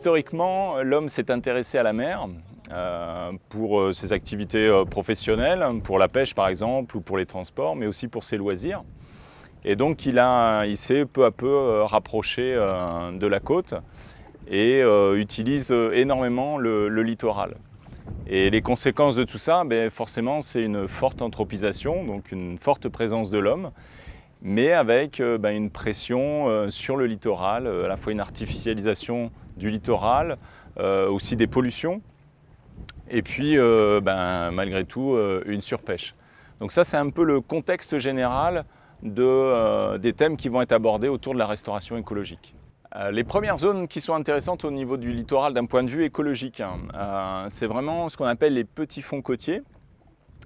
historiquement, l'homme s'est intéressé à la mer pour ses activités professionnelles, pour la pêche par exemple, ou pour les transports, mais aussi pour ses loisirs. Et donc il s'est peu à peu rapproché de la côte et utilise énormément le littoral. Et les conséquences de tout ça, forcément, c'est une forte anthropisation, donc une forte présence de l'homme, mais avec une pression sur le littoral, à la fois une artificialisation du littoral, aussi des pollutions, et puis malgré tout une surpêche. Donc ça, c'est un peu le contexte général des thèmes qui vont être abordés autour de la restauration écologique. Les premières zones qui sont intéressantes au niveau du littoral d'un point de vue écologique, c'est vraiment ce qu'on appelle les petits fonds côtiers,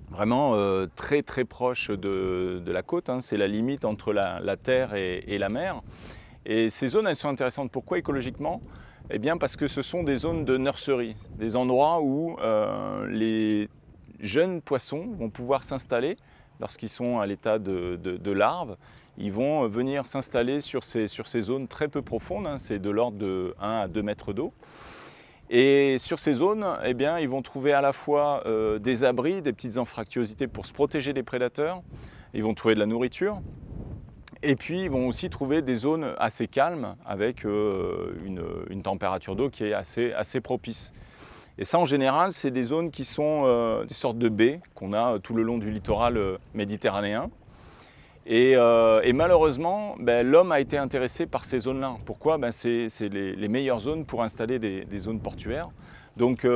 vraiment très très proches de la côte, c'est la limite entre la terre et la mer. Et ces zones, elles sont intéressantes. Pourquoi écologiquement? Eh bien parce que ce sont des zones de nurserie, des endroits où les jeunes poissons vont pouvoir s'installer lorsqu'ils sont à l'état de larves. Ils vont venir s'installer sur ces zones très peu profondes, c'est de l'ordre de 1 à 2 mètres d'eau. Et sur ces zones, eh bien, ils vont trouver à la fois des abris, des petites anfractuosités pour se protéger des prédateurs, ils vont trouver de la nourriture, et puis ils vont aussi trouver des zones assez calmes avec une température d'eau qui est assez propice. Et ça, en général, c'est des zones qui sont des sortes de baies qu'on a tout le long du littoral méditerranéen. Et malheureusement, l'homme a été intéressé par ces zones-là. Pourquoi? C'est les meilleures zones pour installer des zones portuaires. Donc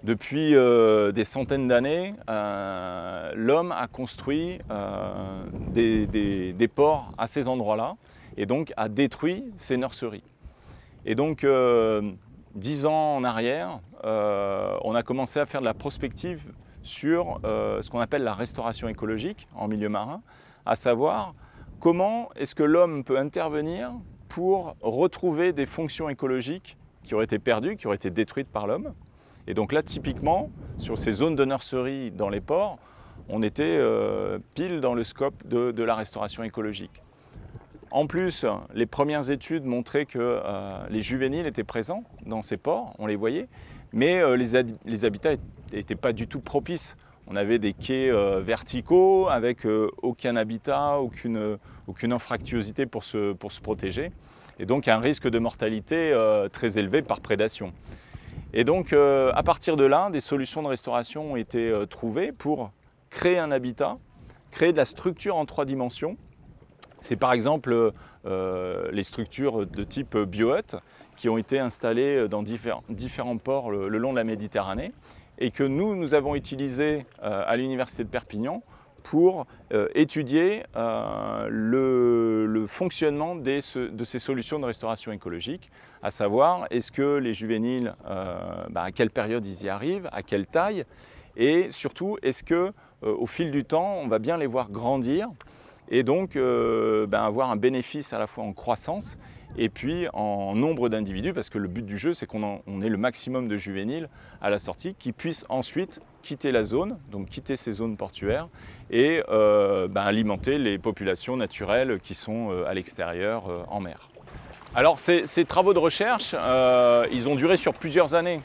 depuis des centaines d'années, l'homme a construit des ports à ces endroits-là et donc a détruit ces nurseries. Et donc 10 ans en arrière, on a commencé à faire de la prospective sur ce qu'on appelle la restauration écologique en milieu marin, à savoir comment est-ce que l'homme peut intervenir pour retrouver des fonctions écologiques qui auraient été perdues, qui auraient été détruites par l'homme. Et donc là, typiquement, sur ces zones de nurserie dans les ports, on était pile dans le scope de la restauration écologique. En plus, les premières études montraient que les juvéniles étaient présents dans ces ports, on les voyait, mais les habitats n'étaient pas du tout propices. On avait des quais verticaux avec aucun habitat, aucune anfractuosité pour se protéger, et donc un risque de mortalité très élevé par prédation. Et donc à partir de là, des solutions de restauration ont été trouvées pour créer un habitat, créer de la structure en 3 dimensions. C'est par exemple les structures de type biohut qui ont été installées dans différents ports le long de la Méditerranée, et que nous avons utilisé à l'Université de Perpignan pour étudier le fonctionnement de ces solutions de restauration écologique, à savoir est-ce que les juvéniles, à quelle période ils y arrivent, à quelle taille, et surtout est-ce qu'au fil du temps on va bien les voir grandir et donc avoir un bénéfice à la fois en croissance et puis en nombre d'individus, parce que le but du jeu, c'est qu'on ait le maximum de juvéniles à la sortie qui puissent ensuite quitter la zone, donc quitter ces zones portuaires et alimenter les populations naturelles qui sont à l'extérieur en mer. Alors ces travaux de recherche, ils ont duré sur plusieurs années.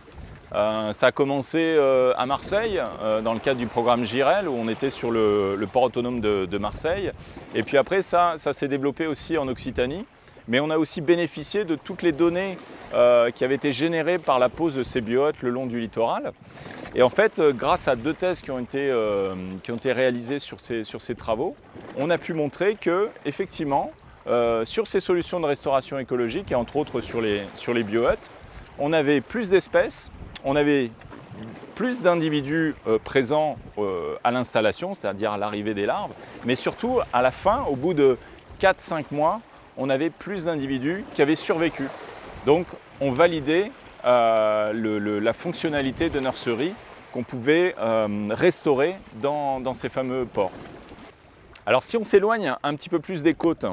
Ça a commencé à Marseille, dans le cadre du programme Jirel, où on était sur le port autonome de Marseille. Et puis après, ça s'est développé aussi en Occitanie. Mais on a aussi bénéficié de toutes les données qui avaient été générées par la pose de ces biohôtes le long du littoral. Et en fait, grâce à 2 thèses qui ont été réalisées sur ces travaux, on a pu montrer que, effectivement, sur ces solutions de restauration écologique, et entre autres sur les biohôtes, on avait plus d'espèces, on avait plus d'individus présents à l'installation, c'est-à-dire à l'arrivée des larves, mais surtout à la fin, au bout de 4-5 mois, on avait plus d'individus qui avaient survécu. Donc on validait la fonctionnalité de nurserie qu'on pouvait restaurer dans ces fameux ports. Alors si on s'éloigne un petit peu plus des côtes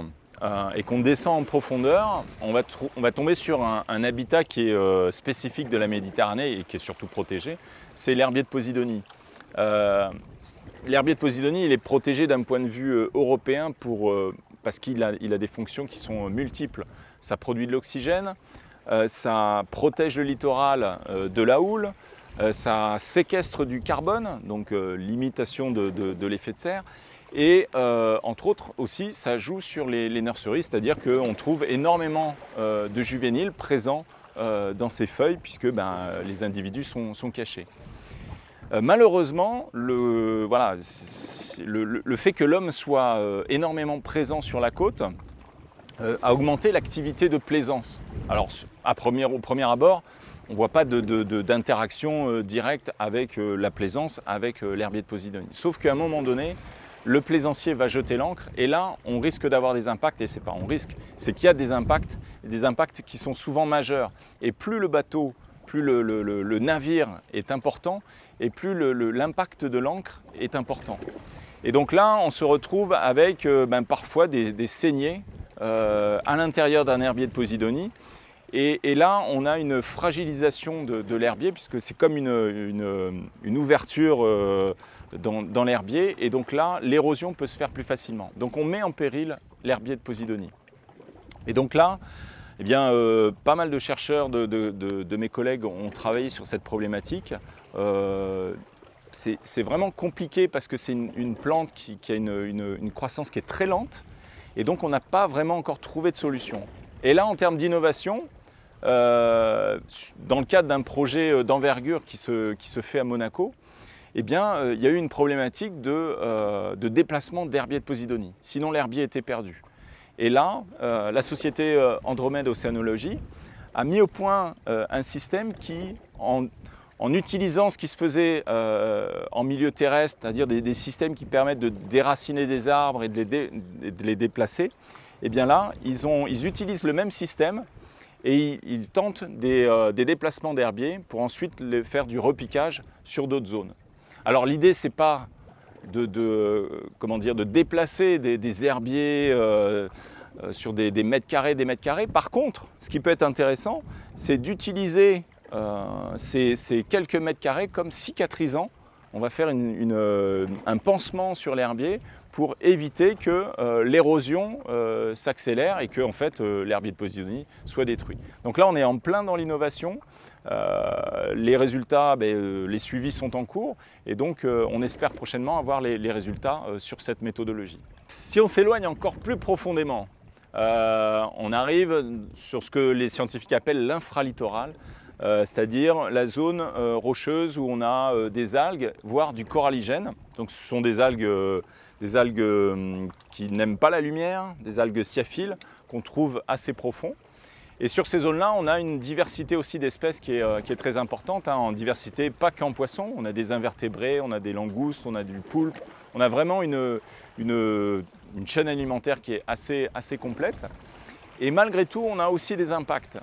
et qu'on descend en profondeur, on va tomber sur un habitat qui est spécifique de la Méditerranée et qui est surtout protégé, c'est l'herbier de Posidonie. L'herbier de Posidonie, il est protégé d'un point de vue européen parce qu'il a des fonctions qui sont multiples. Ça produit de l'oxygène, ça protège le littoral de la houle, ça séquestre du carbone, donc limitation de l'effet de serre. Et entre autres aussi, ça joue sur les nurseries, c'est-à-dire qu'on trouve énormément de juvéniles présents dans ces feuilles puisque les individus sont cachés. Malheureusement, le fait que l'homme soit énormément présent sur la côte a augmenté l'activité de plaisance. Alors au premier abord, on ne voit pas d'interaction directe avec la plaisance, avec l'herbier de Posidonie. Sauf qu'à un moment donné, le plaisancier va jeter l'ancre et là, on risque d'avoir des impacts, et c'est pas on risque, c'est qu'il y a des impacts qui sont souvent majeurs. Et plus le bateau, plus le navire est important, et plus l'impact de l'ancre est important. Et donc là, on se retrouve avec parfois des saignées à l'intérieur d'un herbier de Posidonie. Et là, on a une fragilisation de l'herbier, puisque c'est comme une ouverture dans l'herbier, et donc là, l'érosion peut se faire plus facilement. Donc on met en péril l'herbier de Posidonie. Et donc là, pas mal de chercheurs de mes collègues ont travaillé sur cette problématique. C'est vraiment compliqué parce que c'est une plante qui a une croissance qui est très lente, et donc on n'a pas vraiment encore trouvé de solution. Et là, en termes d'innovation, dans le cadre d'un projet d'envergure qui se fait à Monaco, il y a eu une problématique de déplacement d'herbier de Posidonie. Sinon, l'herbier était perdu. Et là, la société Andromède Océanologie a mis au point un système qui, en utilisant ce qui se faisait en milieu terrestre, c'est-à-dire des systèmes qui permettent de déraciner des arbres et de les déplacer, et bien là, ils utilisent le même système et ils tentent des déplacements d'herbiers pour ensuite faire du repiquage sur d'autres zones. Alors l'idée, ce n'est pas de déplacer des herbiers sur des mètres carrés, des mètres carrés. Par contre, ce qui peut être intéressant, c'est d'utiliser ces quelques mètres carrés comme cicatrisants. On va faire un pansement sur l'herbier pour éviter que l'érosion s'accélère et que en fait, l'herbier de Posidonie soit détruit. Donc là, on est en plein dans l'innovation. Les résultats, les suivis sont en cours et donc on espère prochainement avoir les résultats sur cette méthodologie. Si on s'éloigne encore plus profondément, on arrive sur ce que les scientifiques appellent l'infralittoral, c'est-à-dire la zone rocheuse où on a des algues, voire du coralligène. Donc ce sont des algues qui n'aiment pas la lumière, des algues sciaphiles qu'on trouve assez profond. Et sur ces zones-là, on a une diversité aussi d'espèces qui est très importante, en diversité pas qu'en poissons. On a des invertébrés, on a des langoustes, on a du poulpe. On a vraiment une chaîne alimentaire qui est assez complète. Et malgré tout, on a aussi des impacts.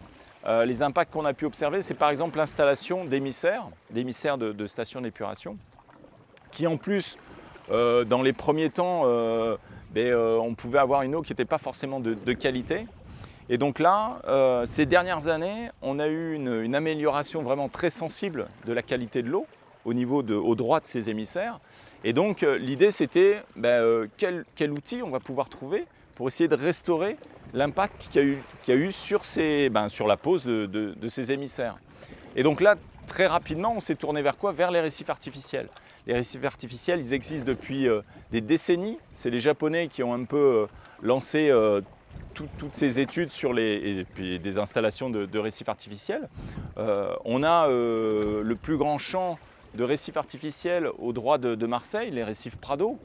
Les impacts qu'on a pu observer, c'est par exemple l'installation d'émissaires de stations d'épuration, qui en plus, dans les premiers temps, on pouvait avoir une eau qui n'était pas forcément de qualité. Et donc là, ces dernières années, on a eu une amélioration vraiment très sensible de la qualité de l'eau au droit de ces émissaires. Et donc l'idée c'était quel outil on va pouvoir trouver pour essayer de restaurer l'impact qu'il y a eu sur la pose de ces émissaires. Et donc là, très rapidement, on s'est tourné vers quoi? Vers les récifs artificiels. Les récifs artificiels, ils existent depuis des décennies. C'est les Japonais qui ont un peu lancé toutes ces études sur et puis des installations de récifs artificiels. On a le plus grand champ de récifs artificiels au droit de Marseille, les récifs Prado,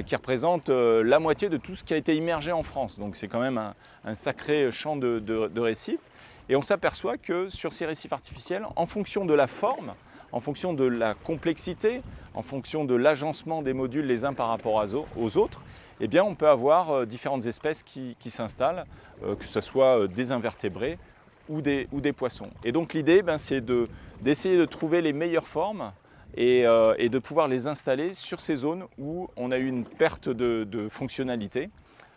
qui représentent la moitié de tout ce qui a été immergé en France. Donc c'est quand même un sacré champ de récifs. Et on s'aperçoit que sur ces récifs artificiels, en fonction de la forme, en fonction de la complexité, en fonction de l'agencement des modules les uns par rapport aux autres, eh bien, on peut avoir différentes espèces qui s'installent, que ce soit des invertébrés ou des poissons. Et donc l'idée, c'est d'essayer de trouver les meilleures formes et de pouvoir les installer sur ces zones où on a eu une perte de fonctionnalité.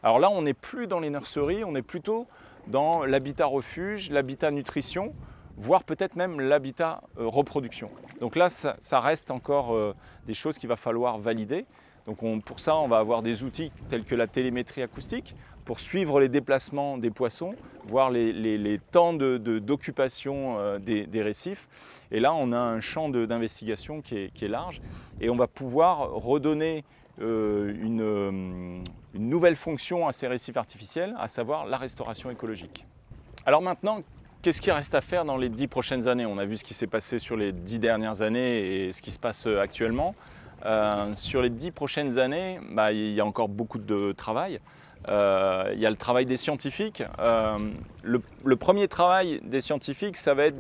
Alors là, on n'est plus dans les nurseries, on est plutôt dans l'habitat refuge, l'habitat nutrition, voire peut-être même l'habitat reproduction. Donc là, ça reste encore des choses qu'il va falloir valider. Donc pour ça, on va avoir des outils tels que la télémétrie acoustique pour suivre les déplacements des poissons, voir les temps d'occupation des récifs. Et là, on a un champ d'investigation qui est large et on va pouvoir redonner une nouvelle fonction à ces récifs artificiels, à savoir la restauration écologique. Alors maintenant, qu'est-ce qui reste à faire dans les 10 prochaines années? On a vu ce qui s'est passé sur les 10 dernières années et ce qui se passe actuellement. Sur les 10 prochaines années, il y a encore beaucoup de travail. Il y a le travail des scientifiques. Le premier travail des scientifiques, ça va être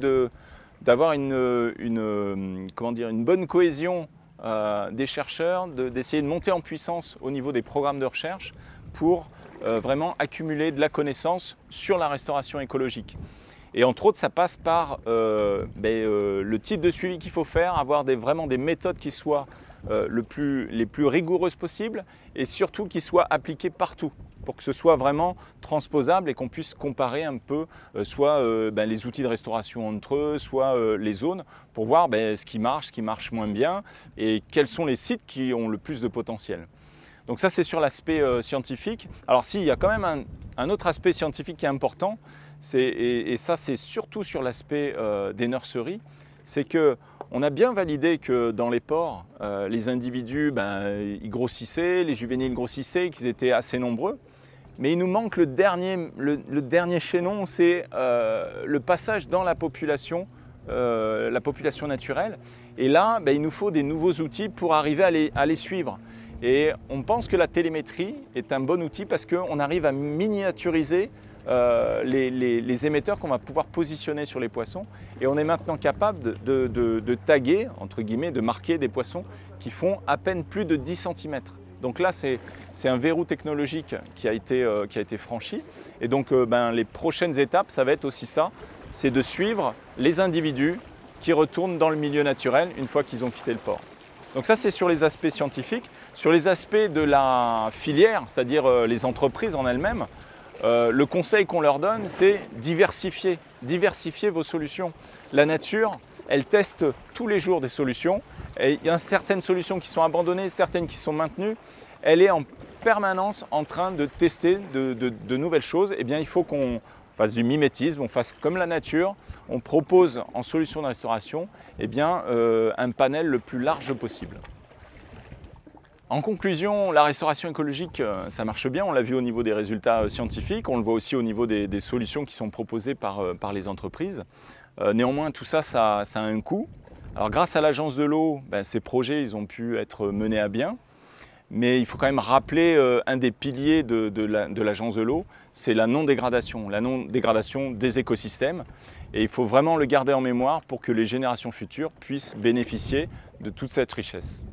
d'avoir une bonne cohésion des chercheurs, d'essayer de monter en puissance au niveau des programmes de recherche pour vraiment accumuler de la connaissance sur la restauration écologique. Et entre autres, ça passe par le type de suivi qu'il faut faire, avoir vraiment des méthodes qui soient les plus rigoureuses possibles et surtout qui soient appliquées partout pour que ce soit vraiment transposable et qu'on puisse comparer un peu soit les outils de restauration entre eux, soit les zones pour voir ce qui marche moins bien et quels sont les sites qui ont le plus de potentiel. Donc ça, c'est sur l'aspect scientifique. Alors si, il y a quand même un autre aspect scientifique qui est important, et ça c'est surtout sur l'aspect des nurseries, c'est qu'on a bien validé que dans les ports, les individus ils grossissaient, les juvéniles grossissaient, qu'ils étaient assez nombreux. Mais il nous manque le dernier chaînon, c'est le passage dans la population naturelle. Et là, il nous faut des nouveaux outils pour arriver à les suivre. Et on pense que la télémétrie est un bon outil parce qu'on arrive à miniaturiser les émetteurs qu'on va pouvoir positionner sur les poissons. Et on est maintenant capable de taguer, entre guillemets, de marquer des poissons qui font à peine plus de 10 cm. Donc là, c'est un verrou technologique qui a été franchi. Et donc, les prochaines étapes, ça va être aussi ça, c'est de suivre les individus qui retournent dans le milieu naturel une fois qu'ils ont quitté le port. Donc ça, c'est sur les aspects scientifiques. Sur les aspects de la filière, c'est-à-dire les entreprises en elles-mêmes, le conseil qu'on leur donne, c'est diversifier vos solutions. La nature, elle teste tous les jours des solutions. Et il y a certaines solutions qui sont abandonnées, certaines qui sont maintenues. Elle est en permanence en train de tester de nouvelles choses. Eh bien, il faut qu'on fasse du mimétisme, on fasse comme la nature. On propose en solution de restauration un panel le plus large possible. En conclusion, la restauration écologique, ça marche bien. On l'a vu au niveau des résultats scientifiques. On le voit aussi au niveau des solutions qui sont proposées par les entreprises. Néanmoins, tout ça, ça a un coût. Alors grâce à l'Agence de l'eau, ces projets ils ont pu être menés à bien. Mais il faut quand même rappeler un des piliers de l'Agence de l'eau, c'est la non-dégradation des écosystèmes. Et il faut vraiment le garder en mémoire pour que les générations futures puissent bénéficier de toute cette richesse.